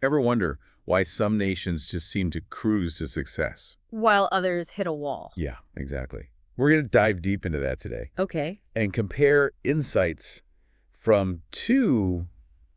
Ever wonder why some nations just seem to cruise to success? While others hit a wall. Yeah, exactly. We're going to dive deep into that today Okay. and compare insights from two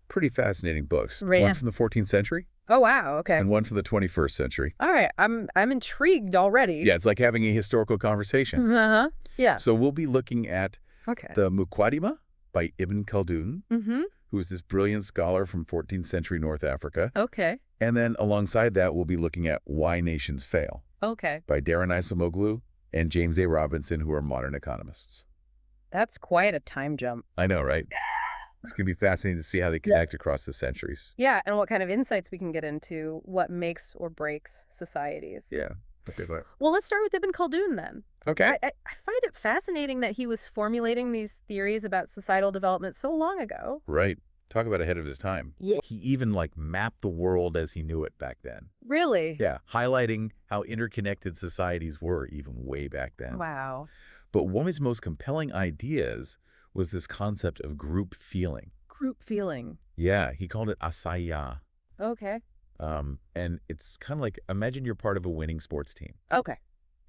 pretty fascinating books. One Yeah. from the 14th century Oh, wow. Okay. and one from the 21st century. All right. I'm intrigued already. Yeah, it's like having a historical conversation. Uh-huh. Yeah. So we'll be looking at Okay. the Muqaddimah by Ibn Khaldun, Mm-hmm. who is this brilliant scholar from 14th century North Africa. Okay. And then alongside that, we'll be looking at Why Nations Fail Okay. by Daron Acemoglu and James A. Robinson, who are modern economists. That's quite a time jump. I know, right? It's going to be fascinating to see how they connect across the centuries. Yeah, and what kind of insights we can get into what makes or breaks societies. Yeah. Okay. Well, let's start with Ibn Khaldun then. Okay. I find it fascinating that he was formulating these theories about societal development so long ago. Right. Talk about ahead of his time. Yeah. He even mapped the world as he knew it back then. Really? Yeah. Highlighting how interconnected societies were even way back then. Wow. But one of his most compelling ideas was this concept of group feeling. Group feeling. Yeah. He called it asaya. Okay. And it's kind of like, imagine you're part of a winning sports team. Okay.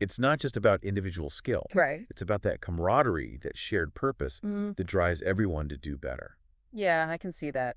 It's not just about individual skill. Right. It's about that camaraderie, that shared purpose Mm. that drives everyone to do better. Yeah, I can see that.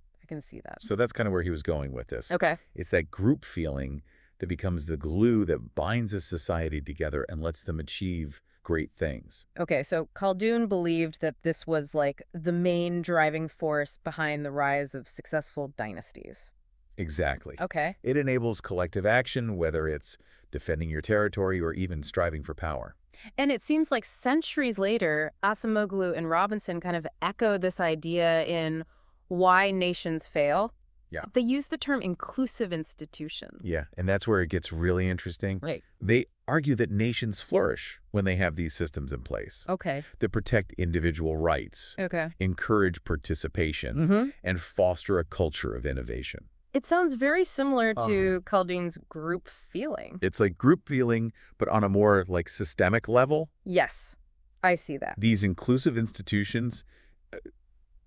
So that's kind of where he was going with this. Okay. It's that group feeling that becomes the glue that binds a society together and lets them achieve great things. Okay, so Khaldun believed that this was like the main driving force behind the rise of successful dynasties. Exactly. Okay. It enables collective action, whether it's defending your territory or even striving for power. And it seems like centuries later, Acemoglu and Robinson kind of echo this idea in Why Nations Fail. Yeah. They use the term inclusive institutions. Yeah, and that's where it gets really interesting. Right. They argue that nations flourish when they have these systems in place Okay. that protect individual rights, Okay. encourage participation, Mm-hmm. and foster a culture of innovation. It sounds very similar to Khaldun's group feeling. It's like group feeling, but on a more systemic level. Yes, I see that. These inclusive institutions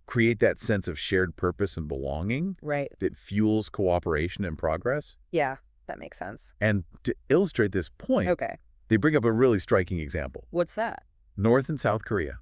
create that sense of shared purpose and belonging Right. that fuels cooperation and progress. Yeah, that makes sense. And to illustrate this point, Okay. they bring up a really striking example. What's that? North and South Korea.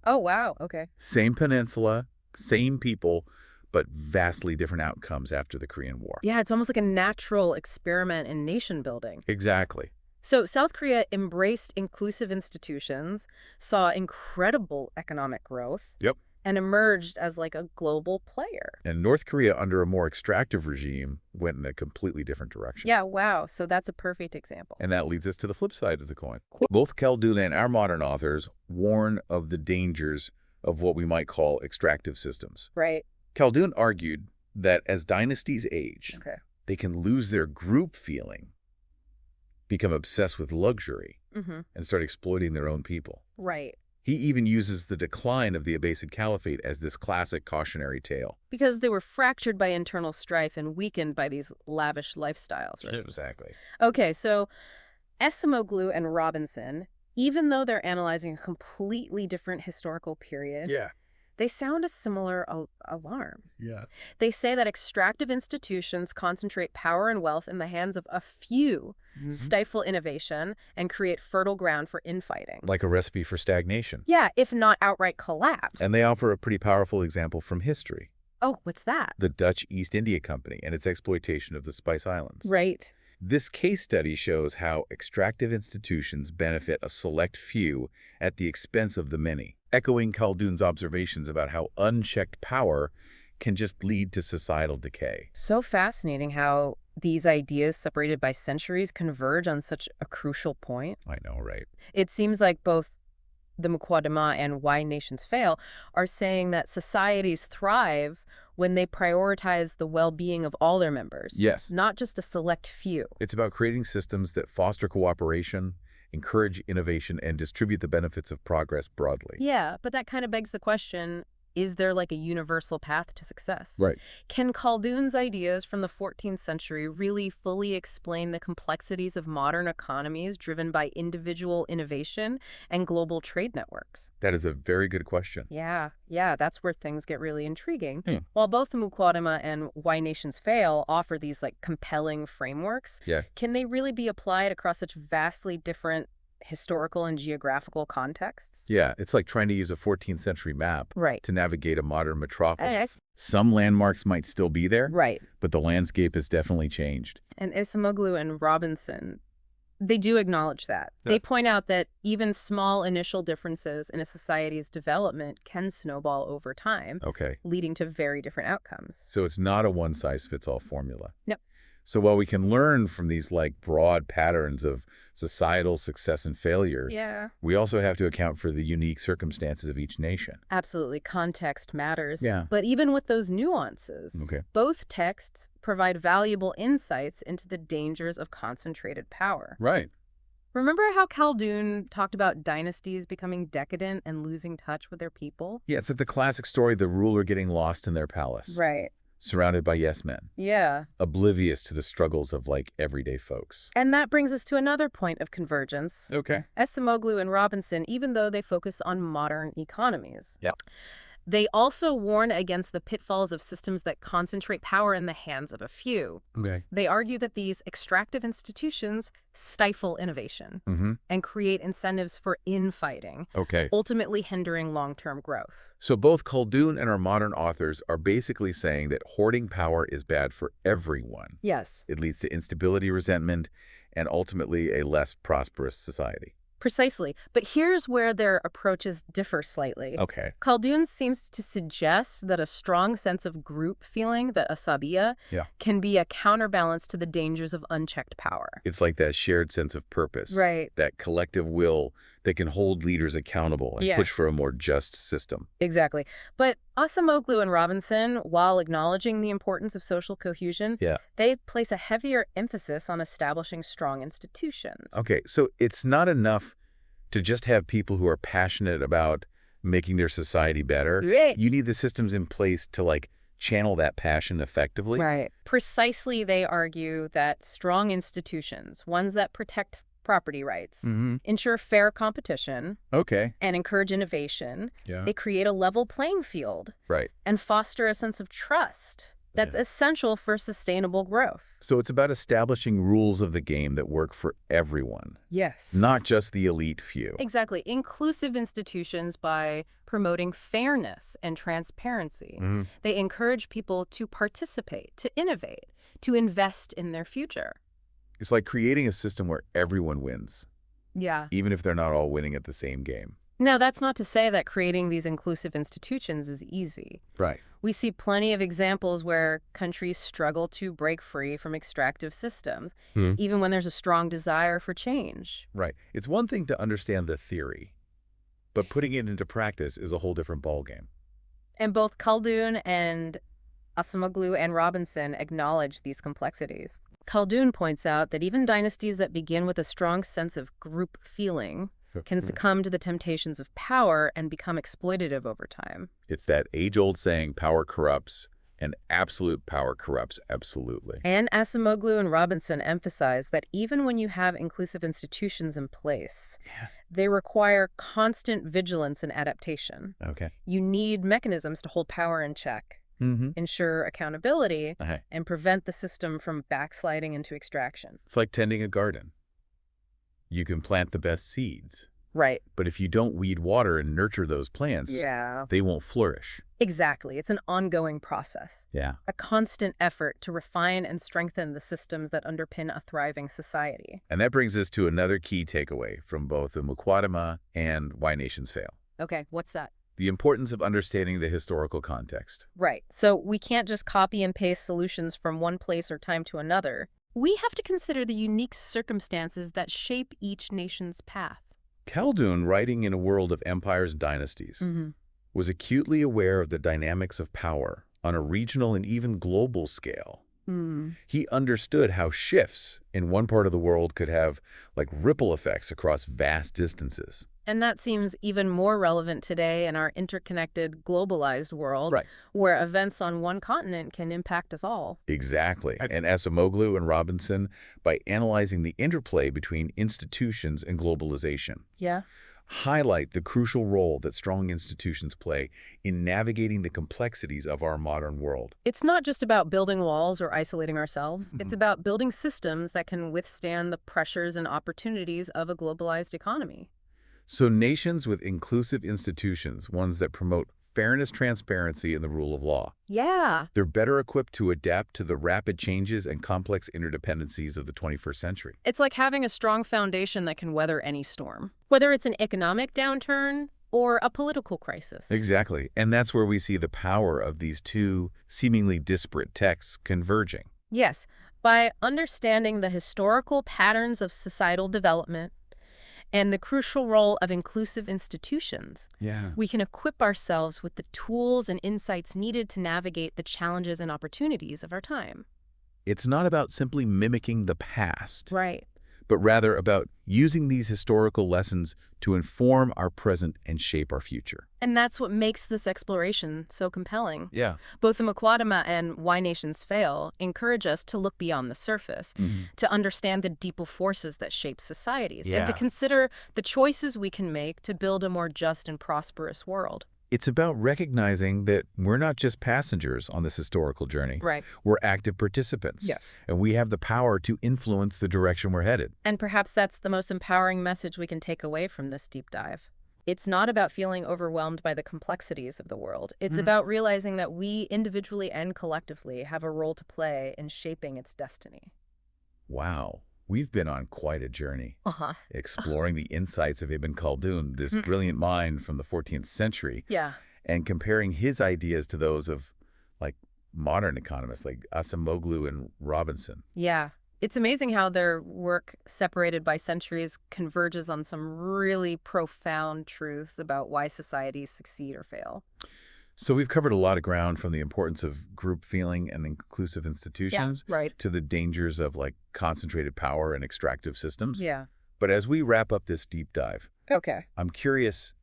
Oh, wow. Okay. Same peninsula, same people, but vastly different outcomes after the Korean War. Yeah, it's almost like a natural experiment in nation building. Exactly. So South Korea embraced inclusive institutions, saw incredible economic growth, Yep. and emerged as like a global player. And North Korea, under a more extractive regime, went in a completely different direction. Yeah, wow. So that's a perfect example. And that leads us to the flip side of the coin. Both Khaldun and our modern authors warn of the dangers of what we might call extractive systems. Right. Khaldun argued that as dynasties age, Okay. they can lose their group feeling, become obsessed with luxury, Mm-hmm. and start exploiting their own people. Right. He even uses the decline of the Abbasid Caliphate as this classic cautionary tale. Because they were fractured by internal strife and weakened by these lavish lifestyles. Right? Exactly. Okay, so Acemoglu and Robinson, even though they're analyzing a completely different historical period, Yeah. they sound a similar alarm. Yeah. They say that extractive institutions concentrate power and wealth in the hands of a few, stifle innovation, and create fertile ground for infighting. Like a recipe for stagnation. Yeah, if not outright collapse. And they offer a pretty powerful example from history. Oh, what's that? The Dutch East India Company and its exploitation of the Spice Islands. Right. This case study shows how extractive institutions benefit a select few at the expense of the many, echoing Khaldun's observations about how unchecked power can just lead to societal decay. So fascinating how these ideas separated by centuries converge on such a crucial point. I know, right? It seems like both the Muqaddimah and Why Nations Fail are saying that societies thrive when they prioritize the well-being of all their members. Yes. Not just a select few. It's about creating systems that foster cooperation, encourage innovation, and distribute the benefits of progress broadly. Yeah, but that kind of begs the question, is there like a universal path to success? Right. Can Khaldun's ideas from the 14th century really fully explain the complexities of modern economies driven by individual innovation and global trade networks? That is a very good question. Yeah, that's where things get really intriguing. Hmm. While both the Muqaddimah and Why Nations Fail offer these like compelling frameworks, Yeah. can they really be applied across such vastly different historical and geographical contexts? Yeah, it's like trying to use a 14th century map Right. to navigate a modern metropolis. Yes. Some landmarks might still be there, Right. but the landscape has definitely changed. And Acemoglu and Robinson, they do acknowledge that. Yeah. They point out that even small initial differences in a society's development can snowball over time, Okay, leading to very different outcomes. so it's not a one-size-fits-all formula. No. So while we can learn from these like broad patterns of societal success and failure, Yeah. we also have to account for the unique circumstances of each nation. Absolutely. Context matters. Yeah. But even with those nuances, Okay. both texts provide valuable insights into the dangers of concentrated power. Right. Remember how Khaldun talked about dynasties becoming decadent and losing touch with their people? Yeah, it's like the classic story, the ruler getting lost in their palace, Right. surrounded by yes men, Yeah. oblivious to the struggles of like everyday folks. And that brings us to another point of convergence. Okay. Acemoglu and Robinson, even though they focus on modern economies. Yeah. They also warn against the pitfalls of systems that concentrate power in the hands of a few. Okay. They argue that these extractive institutions stifle innovation Mm-hmm. and create incentives for infighting, Okay. ultimately hindering long-term growth. So both Khaldun and our modern authors are basically saying that hoarding power is bad for everyone. Yes, It leads to instability, resentment, and ultimately a less prosperous society. precisely. But here's where their approaches differ slightly. Okay. Khaldun seems to suggest that a strong sense of group feeling, that asabiya, Yeah. can be a counterbalance to the dangers of unchecked power. It's like that shared sense of purpose. Right. That collective will that can hold leaders accountable and Yeah. push for a more just system. Exactly. But Acemoglu and Robinson, while acknowledging the importance of social cohesion, Yeah. they place a heavier emphasis on establishing strong institutions. Okay, so it's not enough to just have people who are passionate about making their society better. Right. You need the systems in place to like channel that passion effectively. Right. Precisely, they argue that strong institutions, ones that protect property rights, Mm-hmm. ensure fair competition, Okay. and encourage innovation, Yeah. they create a level playing field Right. and foster a sense of trust that's essential for sustainable growth. So it's about establishing rules of the game that work for everyone, Yes. not just the elite few. Exactly. Inclusive institutions by promoting fairness and transparency. Mhm. They encourage people to participate, to innovate, to invest in their future. It's like creating a system where everyone wins, Yeah. even if they're not all winning at the same game. Now, that's not to say that creating these inclusive institutions is easy. Right. We see plenty of examples where countries struggle to break free from extractive systems, even when there's a strong desire for change. Right. It's one thing to understand the theory, but putting it into practice is a whole different ballgame. And both Khaldun and Acemoglu and Robinson acknowledge these complexities. Khaldun points out that even dynasties that begin with a strong sense of group feeling can succumb to the temptations of power and become exploitative over time. It's that age-old saying, power corrupts, and absolute power corrupts absolutely. And Acemoglu and Robinson emphasize that even when you have inclusive institutions in place, they require constant vigilance and adaptation. Okay. You need mechanisms to hold power in check, Mm-hmm. ensure accountability, Okay. and prevent the system from backsliding into extraction. It's like tending a garden. You can plant the best seeds, Right. but if you don't weed, water, and nurture those plants, Yeah. they won't flourish. Exactly. It's an ongoing process, Yeah. a constant effort to refine and strengthen the systems that underpin a thriving society. And that brings us to another key takeaway from both the Muqaddimah and Why Nations Fail. Okay, what's that? The importance of understanding the historical context. Right. So we can't just copy and paste solutions from one place or time to another. We have to consider the unique circumstances that shape each nation's path. Khaldun, writing in a world of empires and dynasties, was acutely aware of the dynamics of power on a regional and even global scale. He understood how shifts in one part of the world could have like ripple effects across vast distances. And that seems even more relevant today in our interconnected, globalized world, Right. where events on one continent can impact us all. Exactly. And Acemoglu and Robinson, by analyzing the interplay between institutions and globalization, Yeah. highlight the crucial role that strong institutions play in navigating the complexities of our modern world. It's not just about building walls or isolating ourselves. It's about building systems that can withstand the pressures and opportunities of a globalized economy. So nations with inclusive institutions, ones that promote fairness, transparency, and the rule of law, Yeah. they're better equipped to adapt to the rapid changes and complex interdependencies of the 21st century. It's like having a strong foundation that can weather any storm, whether it's an economic downturn or a political crisis. Exactly. And that's where we see the power of these two seemingly disparate texts converging. Yes, by understanding the historical patterns of societal development and the crucial role of inclusive institutions, Yeah. we can equip ourselves with the tools and insights needed to navigate the challenges and opportunities of our time. It's not about simply mimicking the past, Right. but rather about using these historical lessons to inform our present and shape our future. And that's what makes this exploration so compelling. Yeah. Both the Muqaddimah and Why Nations Fail encourage us to look beyond the surface, to understand the deeper forces that shape societies, and to Yeah. consider the choices we can make to build a more just and prosperous world. It's about recognizing that we're not just passengers on this historical journey. Right. We're active participants. Yes. And we have the power to influence the direction we're headed. And perhaps that's the most empowering message we can take away from this deep dive. It's not about feeling overwhelmed by the complexities of the world. It's about realizing that we individually and collectively have a role to play in shaping its destiny. Wow. We've been on quite a journey, Uh-huh. exploring the insights of Ibn Khaldun, this brilliant mind from the 14th century, Yeah. and comparing his ideas to those of, like, modern economists like Acemoglu and Robinson. Yeah. It's amazing how their work, separated by centuries, converges on some really profound truths about why societies succeed or fail. So we've covered a lot of ground, from the importance of group feeling and inclusive institutions Right. to the dangers of, like, concentrated power and extractive systems. Yeah. But as we wrap up this deep dive, Okay. I'm curious,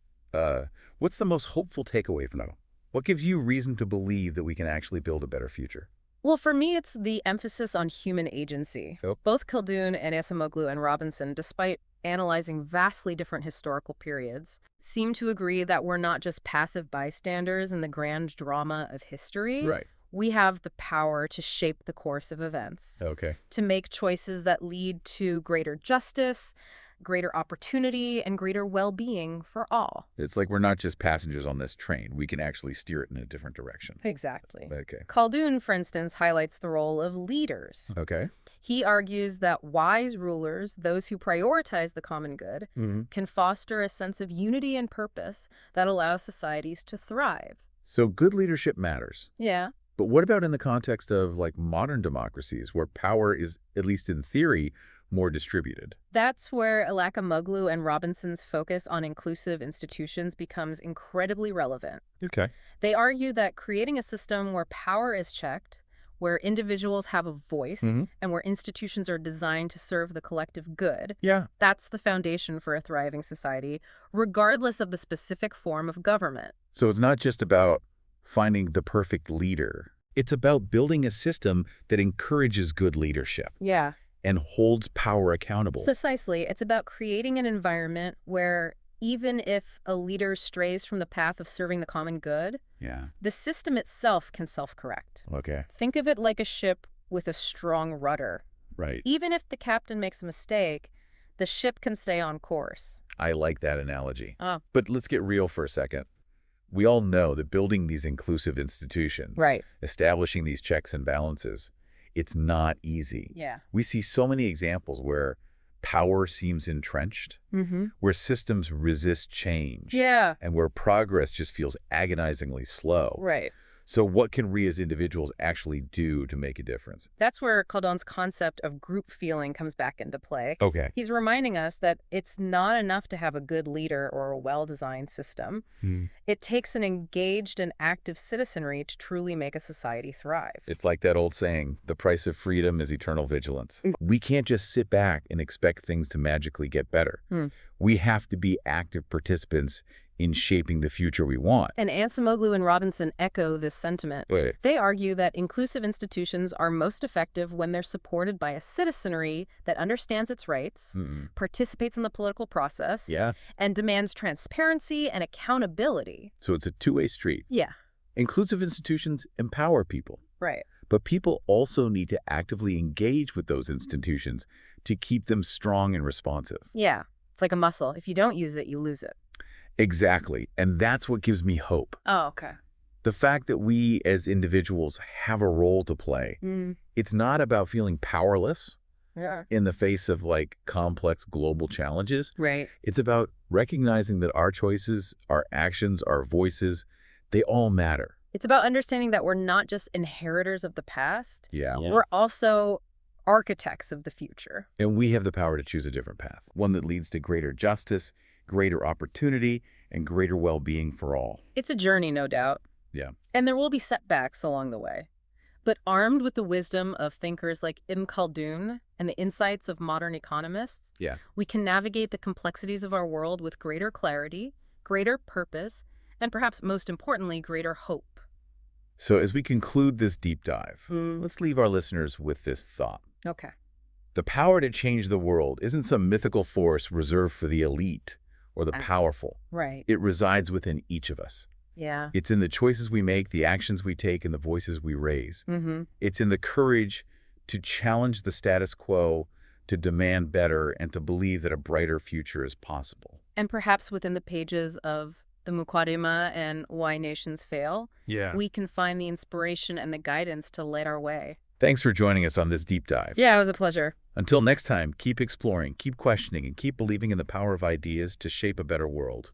what's the most hopeful takeaway from it? What gives you reason to believe that we can actually build a better future? Well, for me, it's the emphasis on human agency. Oh. Both Khaldun and Acemoglu and Robinson, despite analyzing vastly different historical periods, seem to agree that we're not just passive bystanders in the grand drama of history. Right. We have the power to shape the course of events, Okay. to make choices that lead to greater justice, greater opportunity, and greater well-being for all. It's like we're not just passengers on this train. We can actually steer it in a different direction. Exactly. Okay. Khaldun, for instance, highlights the role of leaders. Okay. He argues that wise rulers, those who prioritize the common good, can foster a sense of unity and purpose that allows societies to thrive. So good leadership matters. Yeah. But what about in the context of, like, modern democracies where power is, at least in theory, more distributed? That's where Acemoglu and Robinson's focus on inclusive institutions becomes incredibly relevant. Okay. They argue that creating a system where power is checked, where individuals have a voice, and where institutions are designed to serve the collective good, Yeah. that's the foundation for a thriving society, regardless of the specific form of government. So it's not just about finding the perfect leader. It's about building a system that encourages good leadership Yeah. and holds power accountable. Precisely. It's about creating an environment where even if a leader strays from the path of serving the common good, Yeah. the system itself can self-correct. Okay. Think of it like a ship with a strong rudder. Right. Even if the captain makes a mistake, the ship can stay on course. I like that analogy. Oh. But let's get real for a second. We all know that building these inclusive institutions, Right. establishing these checks and balances, it's not easy. Yeah. We see so many examples where power seems entrenched, where systems resist change, Yeah. and where progress just feels agonizingly slow. Right. So what can we as individuals actually do to make a difference? That's where Khaldun's concept of group feeling comes back into play. Okay. He's reminding us that it's not enough to have a good leader or a well-designed system. It takes an engaged and active citizenry to truly make a society thrive. It's like that old saying, the price of freedom is eternal vigilance. We can't just sit back and expect things to magically get better. We have to be active participants in shaping the future we want. And Acemoglu and Robinson echo this sentiment. Wait. They argue that inclusive institutions are most effective when they're supported by a citizenry that understands its rights, participates in the political process, Yeah. and demands transparency and accountability. So it's a two-way street. Yeah, Inclusive institutions empower people, right. but people also need to actively engage with those institutions to keep them strong and responsive. Yeah, it's like a muscle. If you don't use it, you lose it. Exactly. And that's what gives me hope. Oh, okay. The fact that we as individuals have a role to play. It's not about feeling powerless Yeah. in the face of like complex global challenges. Right. It's about recognizing that our choices, our actions, our voices, they all matter. It's about understanding that we're not just inheritors of the past. Yeah. We're also architects of the future. And we have the power to choose a different path, one that leads to greater justice, greater opportunity, and greater well-being for all. It's a journey, no doubt. Yeah. And there will be setbacks along the way. But armed with the wisdom of thinkers like Ibn Khaldun and the insights of modern economists, we can navigate the complexities of our world with greater clarity, greater purpose, and perhaps most importantly, greater hope. So as we conclude this deep dive, let's leave our listeners with this thought. Okay. The power to change the world isn't some mythical force reserved for the elite or the powerful. Right. It resides within each of us. Yeah. It's in the choices we make, the actions we take, and the voices we raise. It's in the courage to challenge the status quo, to demand better, and to believe that a brighter future is possible. And perhaps within the pages of the Muqaddimah and Why Nations Fail, we can find the inspiration and the guidance to light our way. Thanks for joining us on this deep dive. Yeah, it was a pleasure. Until next time, keep exploring, keep questioning, and keep believing in the power of ideas to shape a better world.